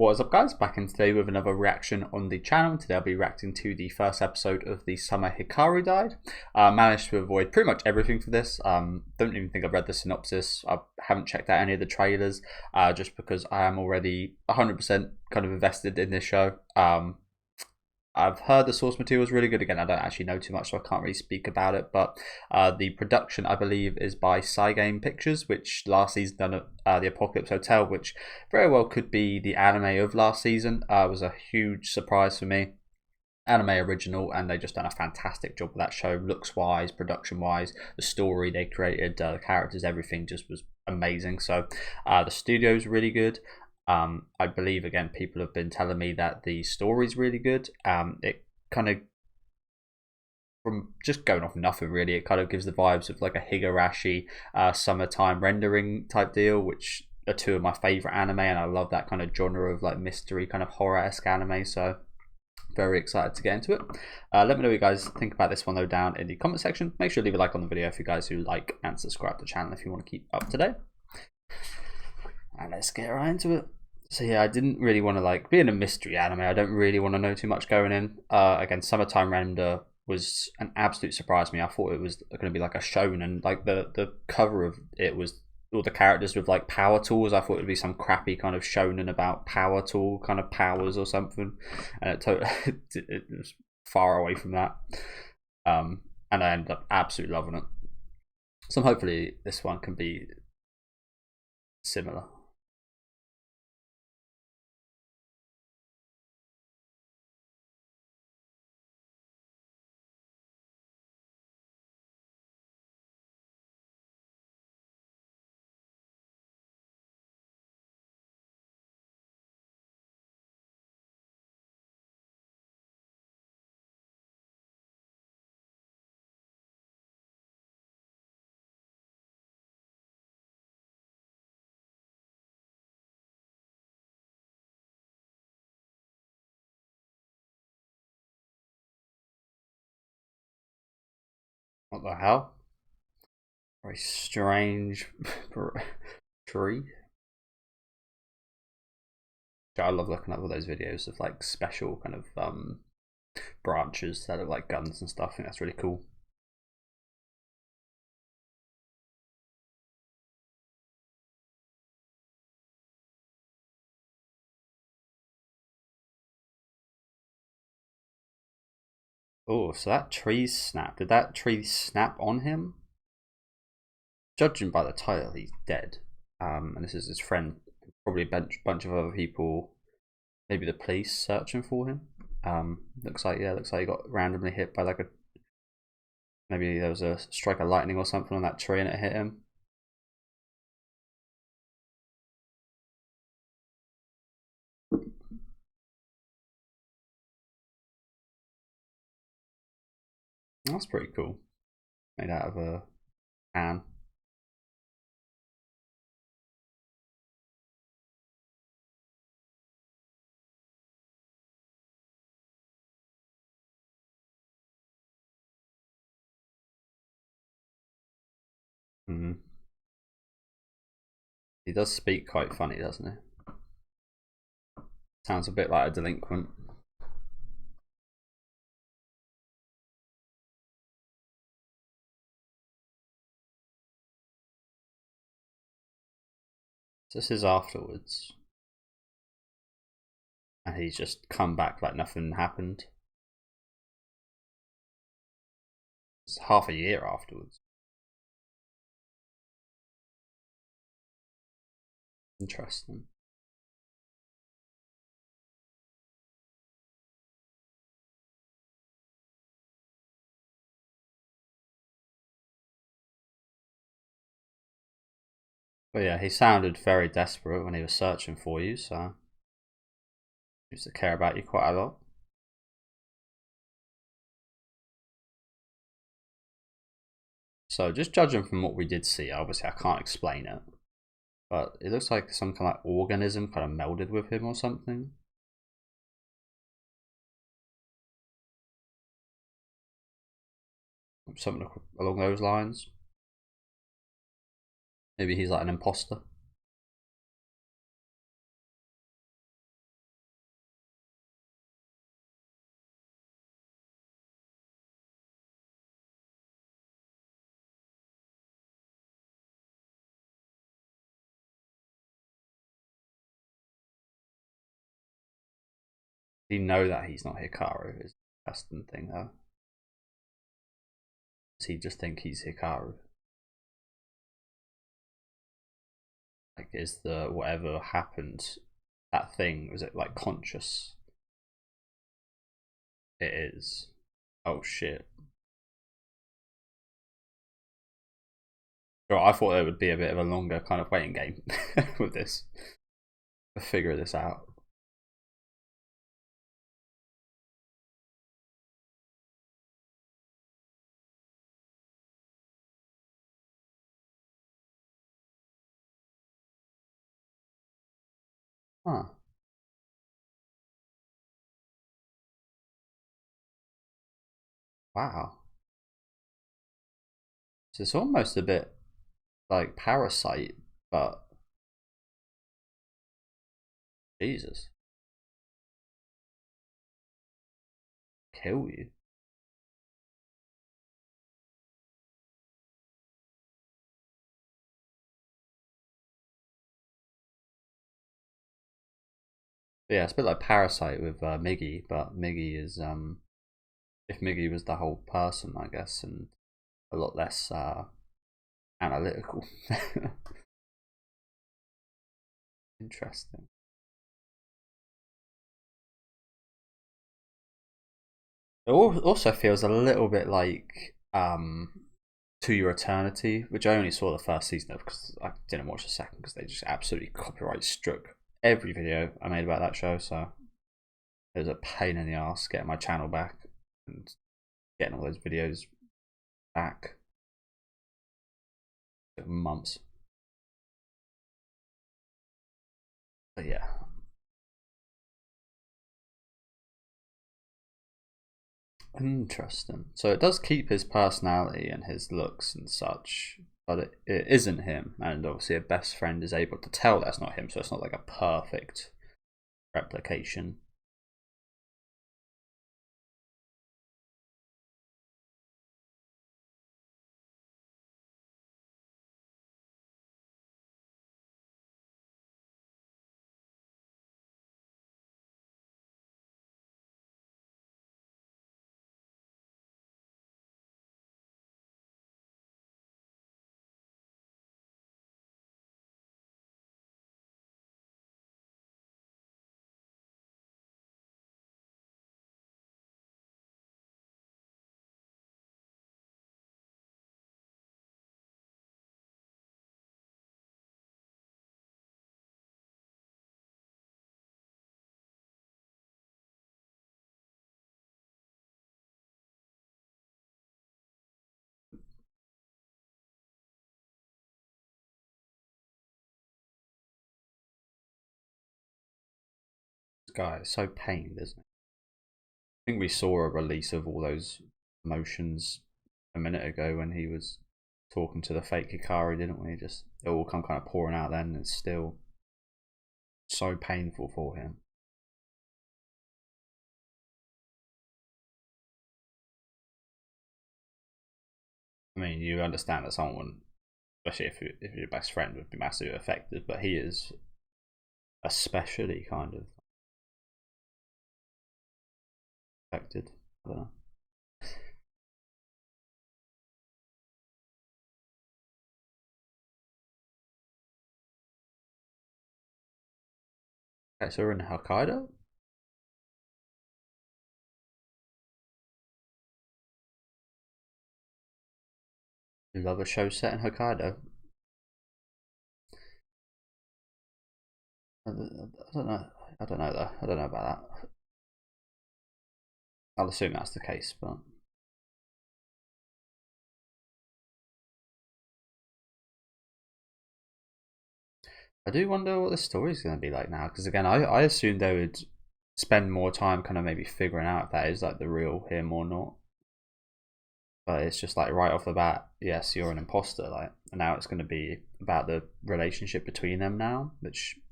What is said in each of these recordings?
What is up, guys? Back in today with another reaction on the channel. Today I'll be reacting to the first episode of the Summer Hikaru Died. Managed to avoid pretty much everything for this. Don't even think I've read the synopsis. I haven't checked out any of the trailers, just because I am already 100% kind of invested in this show. I've heard the source material is really good. Again, I don't actually know too much, so I can't really speak about it. But the production, I believe, is by Game Pictures, which last season done the Apocalypse Hotel, which very well could be the anime of last season. It was a huge surprise for me. Anime original, and they just done a fantastic job with that show, looks wise, production wise, the story they created, the characters, everything just was amazing. So the studio's really good. I believe, again, people have been telling me that the story's really good. It kind of, from just going off nothing really, it kind of gives the vibes of like a Higurashi summertime rendering type deal, which are two of my favorite anime, and I love that kind of genre of like mystery, kind of horror-esque anime. So very excited to get into it. Let me know what you guys think about this one though down in the comment section. Make sure to leave a like on the video if you guys who like, and subscribe to the channel if you want to keep up to date. And let's get right into it. So yeah, I didn't really want to, like, being a mystery anime, I don't really want to know too much going in. Again, Summertime Render was an absolute surprise to me. I thought it was going to be like a shonen. Like the cover of it was all the characters with like power tools. I thought it would be some crappy kind of shonen about power tool kind of powers or something, and it was far away from that. And I ended up absolutely loving it. So hopefully this one can be similar. What the hell? Very strange tree. I love looking at all those videos of like special kind of branches that are like guns and stuff. I think that's really cool. Oh, so that tree snapped. Did that tree snap on him? Judging by the title, he's dead. And this is his friend, probably a bunch of other people, maybe the police searching for him. Looks like he got randomly hit by like a, maybe there was a strike of lightning or something on that tree and it hit him. That's pretty cool. Made out of a can. He does speak quite funny, doesn't he? Sounds a bit like a delinquent. This is afterwards. And he's just come back like nothing happened. It's half a year afterwards. Interesting. But yeah, he sounded very desperate when he was searching for you, so he used to care about you quite a lot. So just judging from what we did see, obviously I can't explain it, but it looks like some kind of like organism kind of melded with him or something. Something along those lines. Maybe he's like an imposter. Do you know that he's not Hikaru? Is the interesting thing though. Does he just think he's Hikaru? Like, is the whatever happened, that thing, was it like conscious? It is. Oh shit. Sure, I thought it would be a bit of a longer kind of waiting game with this. To figure this out. Huh. Wow. So it's almost a bit like Parasite, but Jesus. Kill you. But yeah, it's a bit like Parasite with Miggy, but Miggy is if Miggy was the whole person, I guess, and a lot less analytical. Interesting. It also feels a little bit like To Your Eternity, which I only saw the first season of because I didn't watch the second because they just absolutely copyright struck every video I made about that show. So it was a pain in the ass getting my channel back and getting all those videos back. Took months. But yeah. Interesting. So it does keep his personality and his looks and such, but it isn't him. And obviously, a best friend is able to tell that's not him, so it's not like a perfect replication. This guy is so pained, isn't he? I think we saw a release of all those emotions a minute ago when he was talking to the fake Hikaru, didn't we? Just it all come kind of pouring out then. It's still so painful for him. I mean, you understand that someone, especially if your best friend, would be massively affected, but he is especially kind of affected. I don't know. Okay, so we're in Hokkaido. You love a show set in Hokkaido. I don't know. I don't know though. I don't know about that. I'll assume that's the case, but I do wonder what the story's going to be like now. Because again, I assumed they would spend more time kind of maybe figuring out if that is like the real him or not. But it's just like right off the bat, yes, you're an imposter. Like, and now it's going to be about the relationship between them now, which is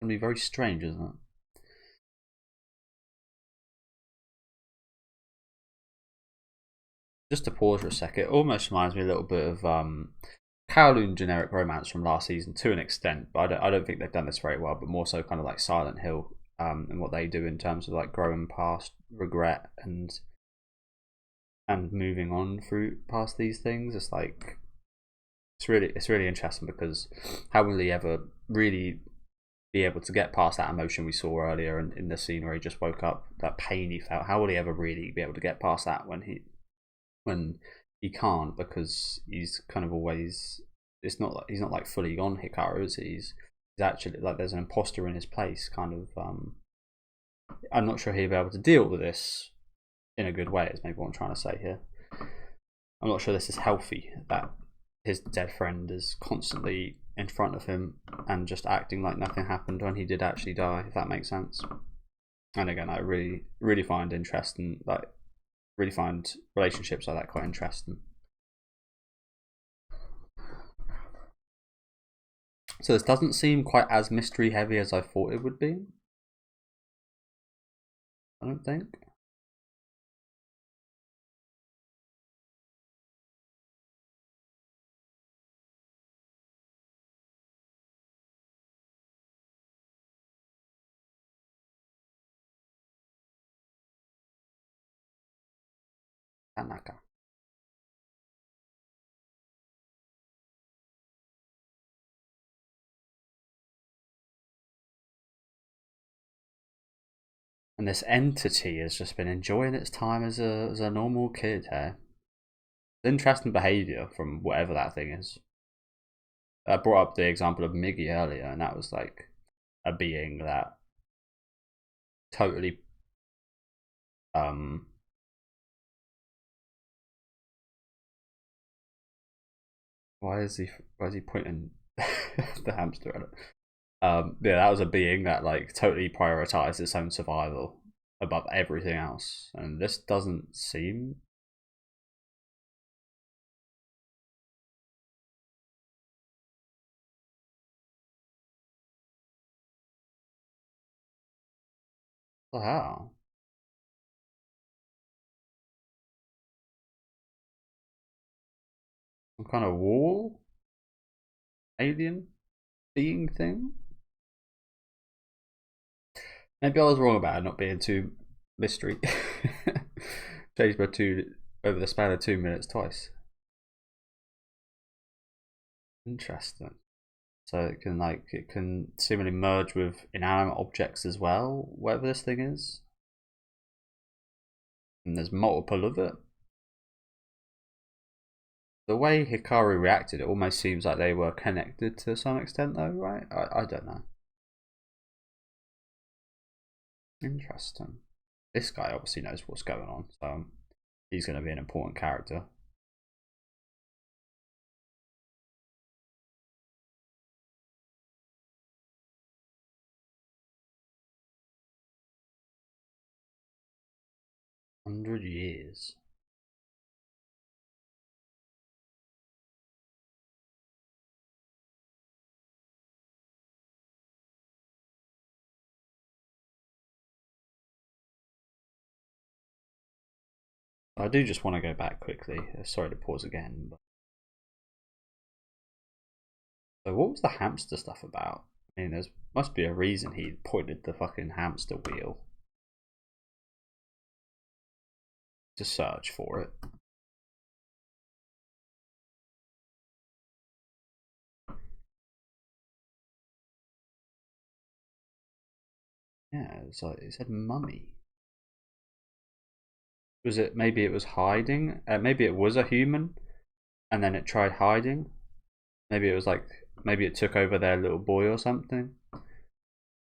going to be very strange, isn't it? Just to pause for a second, it almost reminds me a little bit of Kowloon generic romance from last season to an extent, but I don't think they've done this very well. But more so, kind of like Silent Hill and what they do in terms of like growing past regret and moving on through past these things. It's like it's really interesting, because how will he ever really be able to get past that emotion we saw earlier in the scene where he just woke up, that pain he felt? How will he ever really be able to get past that when he can't, because he's kind of always, it's not like he's not like fully gone Hikaru, is he? He's actually like there's an imposter in his place, kind of. I'm not sure he'll be able to deal with this in a good way, is maybe what I'm trying to say here. I'm not sure this is healthy, that his dead friend is constantly in front of him and just acting like nothing happened when he did actually die, if that makes sense. And again, I really find interesting, like really find relationships like that quite interesting. So this doesn't seem quite as mystery heavy as I thought it would be, I don't think. Tanaka. And this entity has just been enjoying its time as a normal kid here. Interesting behaviour from whatever that thing is. I brought up the example of Miggy earlier, and that was like a being that totally why is he pointing the hamster at it? Yeah, that was a being that like totally prioritized its own survival above everything else, and this doesn't seem. What the hell? Some kind of wall alien being thing? Maybe I was wrong about it not being too mystery. Changed by two over the span of 2 minutes twice. Interesting. So it can seemingly merge with inanimate objects as well, whatever this thing is. And there's multiple of it. The way Hikaru reacted, it almost seems like they were connected to some extent, though, right? I don't know. Interesting. This guy obviously knows what's going on, so he's going to be an important character. $100 years. I do just want to go back quickly. Sorry to pause again. But... So what was the hamster stuff about? I mean, there must be a reason he pointed the fucking hamster wheel to search for it. Yeah, it said mummy. Was it, maybe it was hiding? Maybe it was a human, and then it tried hiding. Maybe it was like, maybe it took over their little boy or something,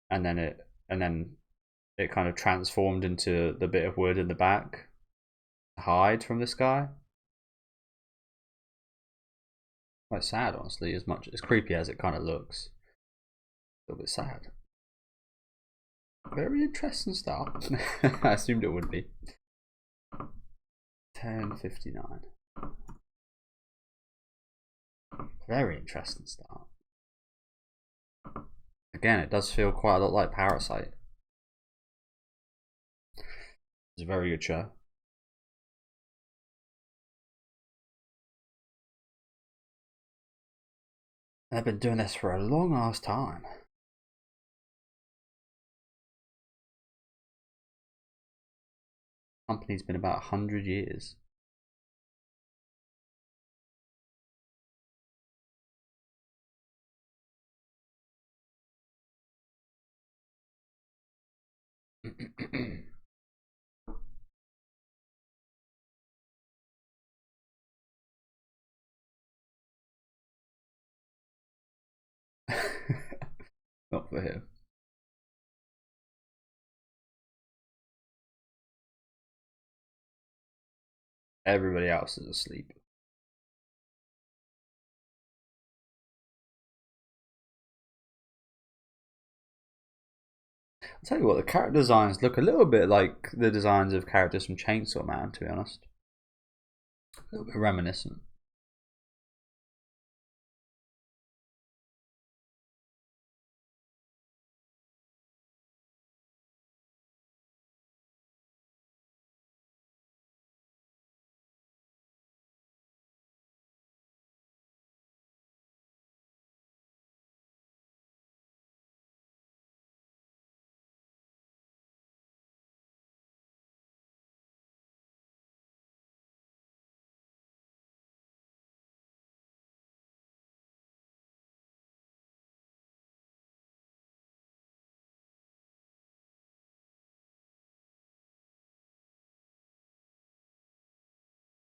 and then it kind of transformed into the bit of wood in the back to hide from this guy. Quite sad, honestly, as much as creepy as it kind of looks. A little bit sad. Very interesting start. I assumed it would be. 10:59. Very interesting start. Again, it does feel quite a lot like Parasite. It's a very good show. They've been doing this for a long ass time. Company's been about 100 years. Not for him. Everybody else is asleep. I'll tell you what, the character designs look a little bit like the designs of characters from Chainsaw Man, to be honest. A little bit reminiscent.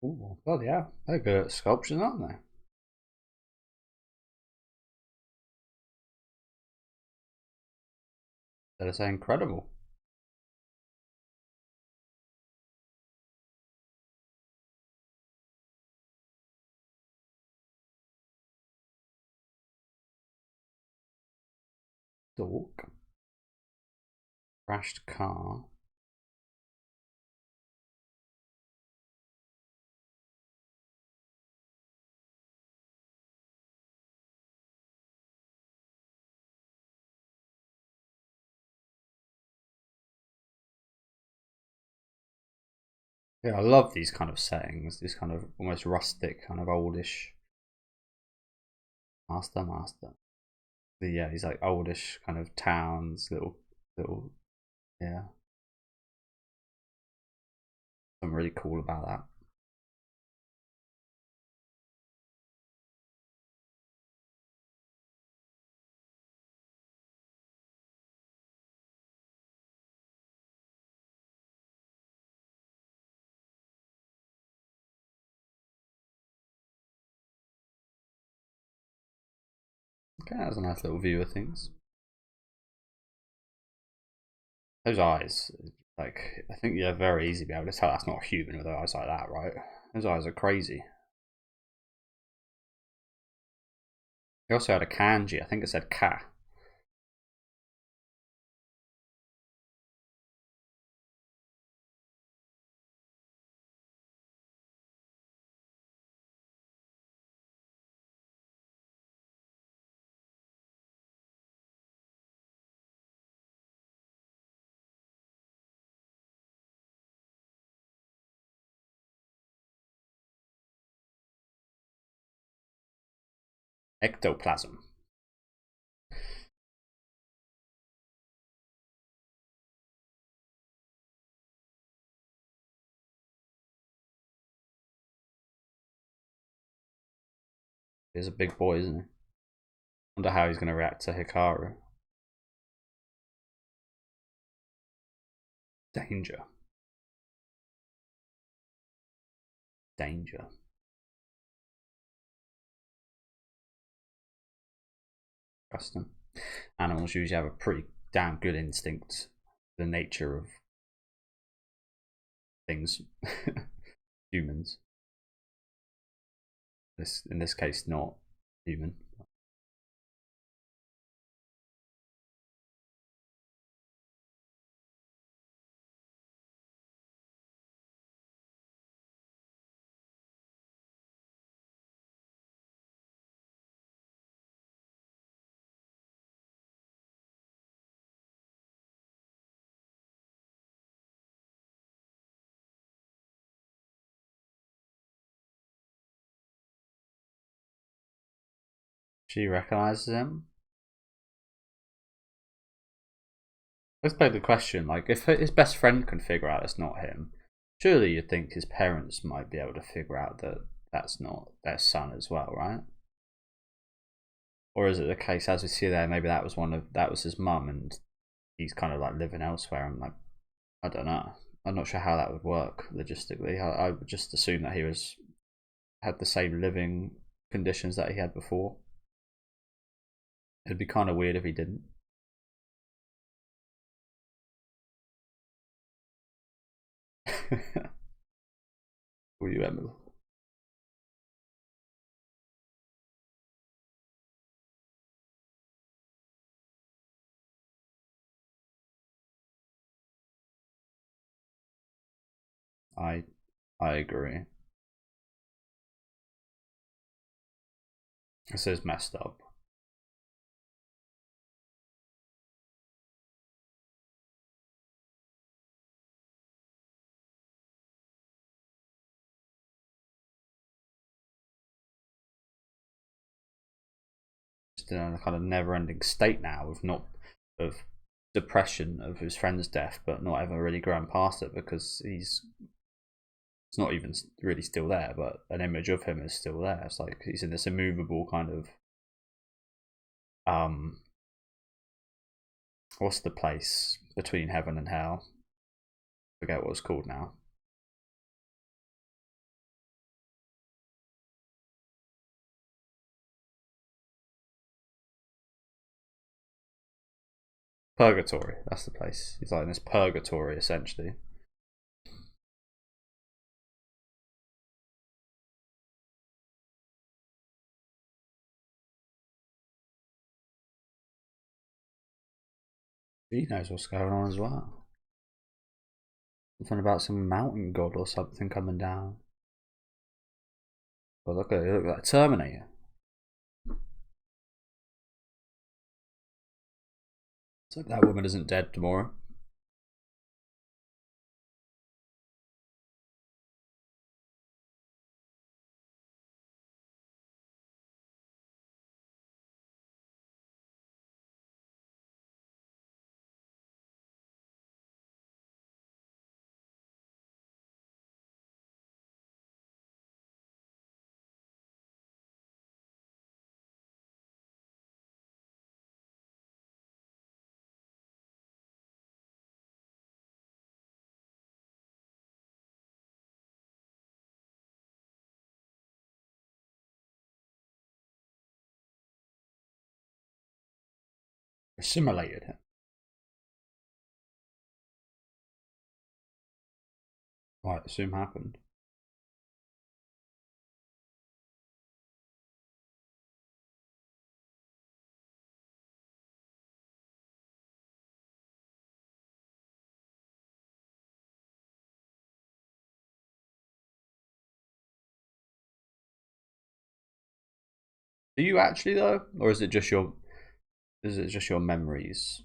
Oh, God, yeah. They're good at sculptures, aren't they? That is incredible. Dork. Crashed car. Yeah, I love these kind of settings, this kind of almost rustic, kind of oldish. Master. Yeah, these like oldish kind of towns, little, yeah. Something really cool about that. Okay, that's a nice little view of things. Those eyes, like, I think you're very easy to be able to tell that's not human with eyes like that, right? Those eyes are crazy. He also had a kanji, I think it said ka. Ectoplasm. He's a big boy, isn't he? Wonder how he's going to react to Hikaru. Danger. Danger. Custom. Animals usually have a pretty damn good instinct for the nature of things. Humans. In this case, not human. She recognizes him. Let's play the question. Like, if his best friend can figure out it's not him, Surely you'd think his parents might be able to figure out that that's not their son as well, right? Or is it the case, as we see there, maybe that was his mum and he's kind of like living elsewhere? And like, I don't know. I'm not sure how that would work logistically. I would just assume that he had the same living conditions that he had before. It'd be kind of weird if he didn't. Will you, Emily? I I agree. This is messed up. Just in a kind of never-ending state now of depression of his friend's death, but not ever really growing past it because it's not even really still there, but an image of him is still there. It's like he's in this immovable kind of what's the place between heaven and hell? I forget what it's called now. Purgatory. That's the place. He's like in this purgatory essentially. He knows what's going on as well. Something about some mountain god or something coming down. But look at it, look at that Terminator. So that woman isn't dead tomorrow. Assimilated him. I assume happened. Do you actually though, or is it just your memories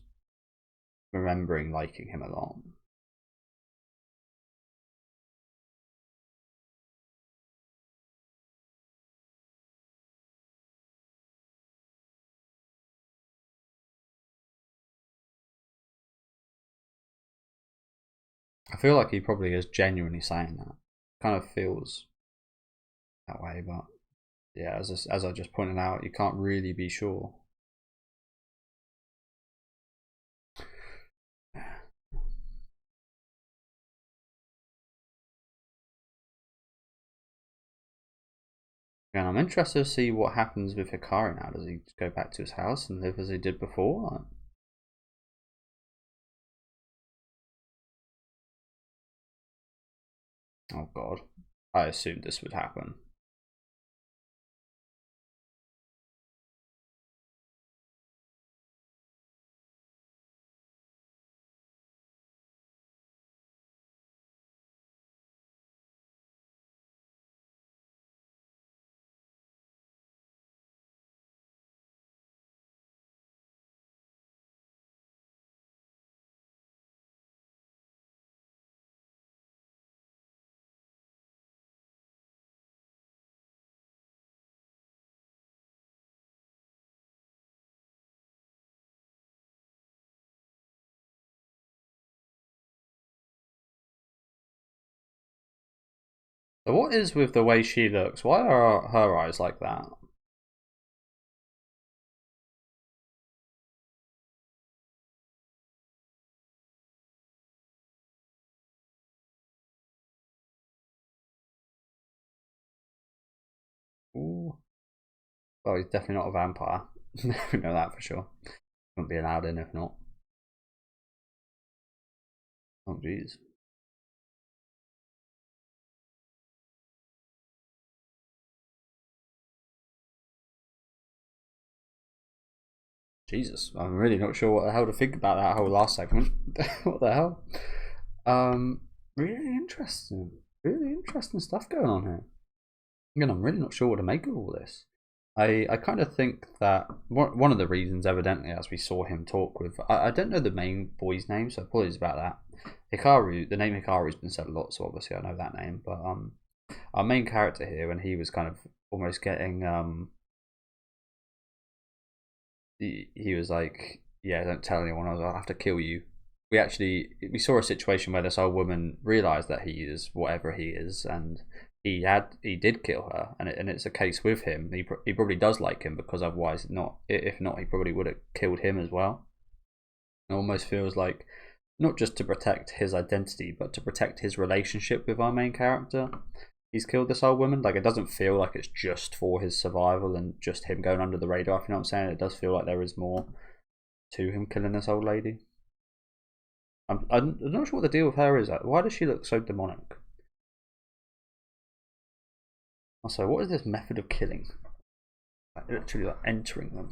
remembering liking him a lot? I feel like he probably is genuinely saying that. Kind of feels that way, but yeah, as I just pointed out, you can't really be sure. And I'm interested to see what happens with Hikaru now. Does he go back to his house and live as he did before? Oh god, I assumed this would happen. So what is with the way she looks? Why are her eyes like that? Ooh. Well, he's definitely not a vampire. We know that for sure. Wouldn't be allowed in if not. Oh, jeez. Jesus, I'm really not sure what the hell to think about that whole last segment. What the hell? Really interesting. Really interesting stuff going on here. Again, I'm really not sure what to make of all this. I kind of think that one of the reasons, evidently, as we saw him talk with, I don't know the main boy's name, so apologies about that. Hikaru, the name Hikaru's been said a lot, so obviously I know that name. But our main character here, when he was kind of almost getting he was like, yeah, don't tell anyone, I'll have to kill you. We saw a situation where this old woman realized that he is whatever he is, and he did kill her, and it's a case with him. He probably does like him, because otherwise, not if not, he probably would have killed him as well. It almost feels like not just to protect his identity, but to protect his relationship with our main character. He's killed this old woman. Like, it doesn't feel like it's just for his survival and just him going under the radar. If you know what I'm saying, it does feel like there is more to him killing this old lady. I'm not sure what the deal with her is. Why does she look so demonic? Also, what is this method of killing? Like, literally, like entering them.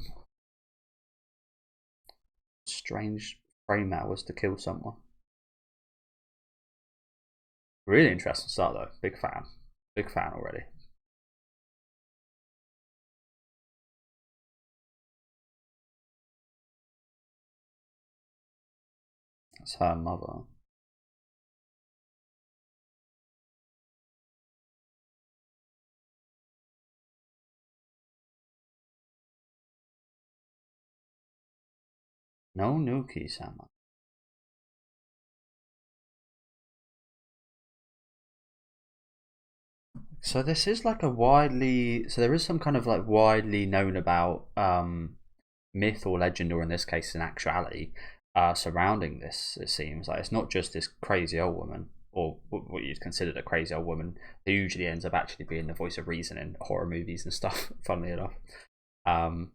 Strange frame that was to kill someone. Really interesting start though. Big fan. Big fan already. That's her mother. No Nuki-sama. So this is like a widely, so there is some kind of like widely known about myth or legend, or in this case an actuality, surrounding this. It seems like it's not just this crazy old woman, or what you'd consider a crazy old woman, who usually ends up actually being the voice of reason in horror movies and stuff, funnily enough. um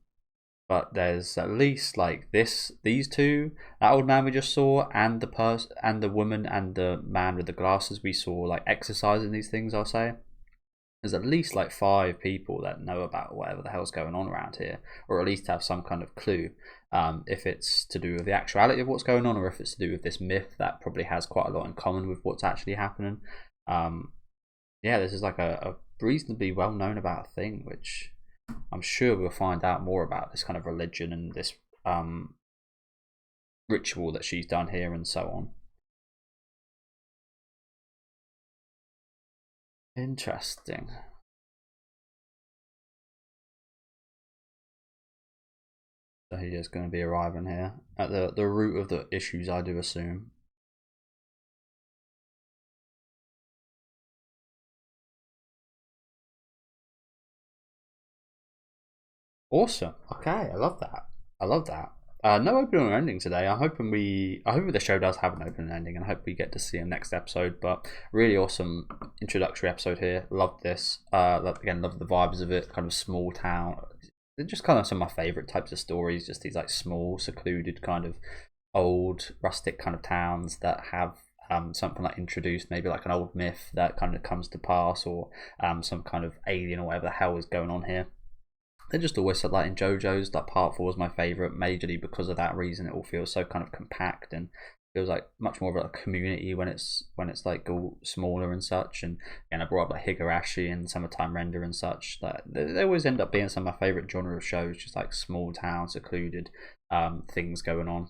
but there's at least like these two, that old man we just saw, and the woman and the man with the glasses we saw, like exercising these things, I'll say. There's at least like 5 people that know about whatever the hell's going on around here, or at least have some kind of clue, if it's to do with the actuality of what's going on, or if it's to do with this myth that probably has quite a lot in common with what's actually happening. Yeah, this is like a reasonably well known about thing, which I'm sure we'll find out more about, this kind of religion and this ritual that she's done here and so on. Interesting. So he is going to be arriving here at the root of the issues, I do assume. Awesome. Okay, I love that. I love that. No opening or ending today. I hope the show does have an opening ending, and I hope we get to see him next episode. But really awesome introductory episode here. Loved this. Again, love the vibes of it. Kind of small town. They're just kind of some of my favorite types of stories. Just these like small, secluded, kind of old, rustic kind of towns that have something like introduced, maybe like an old myth that kind of comes to pass, or some kind of alien or whatever the hell is going on here. They're just always so, like in JoJo's, like part 4 is my favourite, majorly because of that reason. It all feels so kind of compact, and feels like much more of a community when it's like all smaller and such. And I brought up like Higurashi and Summertime Render and such. Like they always end up being some of my favourite genre of shows, just like small town, secluded things going on.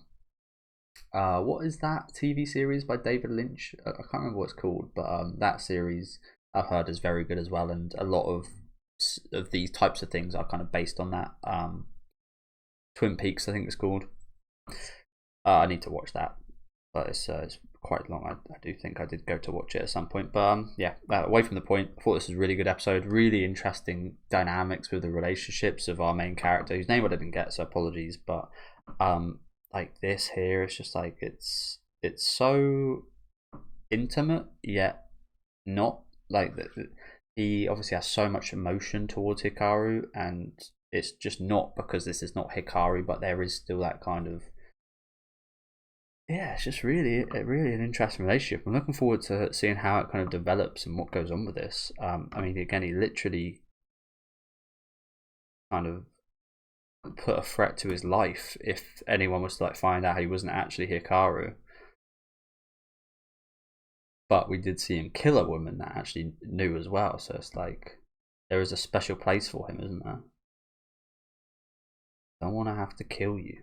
What is that TV series by David Lynch? I can't remember what it's called, but that series I've heard is very good as well, and a lot of these types of things are kind of based on that. Twin Peaks, I think it's called. I need to watch that. but it's quite long. I do think I did go to watch it at some point, but yeah, away from the point, I thought this was a really good episode. Really interesting dynamics with the relationships of our main character, whose name I didn't get, so apologies. But like this here, it's just like it's so intimate yet not. Like he obviously has so much emotion towards Hikaru, and it's just not because this is not Hikaru, but there is still that kind of, yeah, it's just really an interesting relationship. I'm looking forward to seeing how it kind of develops and what goes on with this. I mean, again, he literally kind of put a threat to his life if anyone was to like find out he wasn't actually Hikaru. But we did see him kill a woman that actually knew as well, so it's like there is a special place for him, isn't there? Don't want to have to kill you.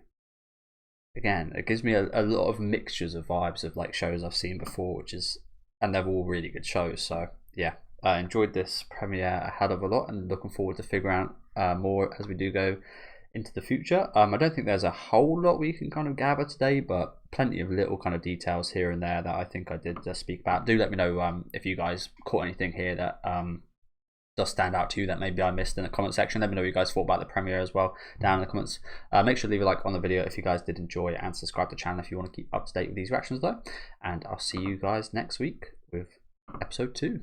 Again, it gives me a lot of mixtures of vibes of like shows I've seen before, which is, and they're all really good shows. So yeah, I enjoyed this premiere a hell of a lot, and looking forward to figuring out more as we do go into the future. I don't think there's a whole lot we can kind of gather today, but plenty of little kind of details here and there that I think I did speak about. Do let me know if you guys caught anything here that does stand out to you that maybe I missed in the comment section. Let me know what you guys thought about the premiere as well down in the comments. Make sure to leave a like on the video if you guys did enjoy, and subscribe to the channel if you want to keep up to date with these reactions though. And I'll see you guys next week with episode 2.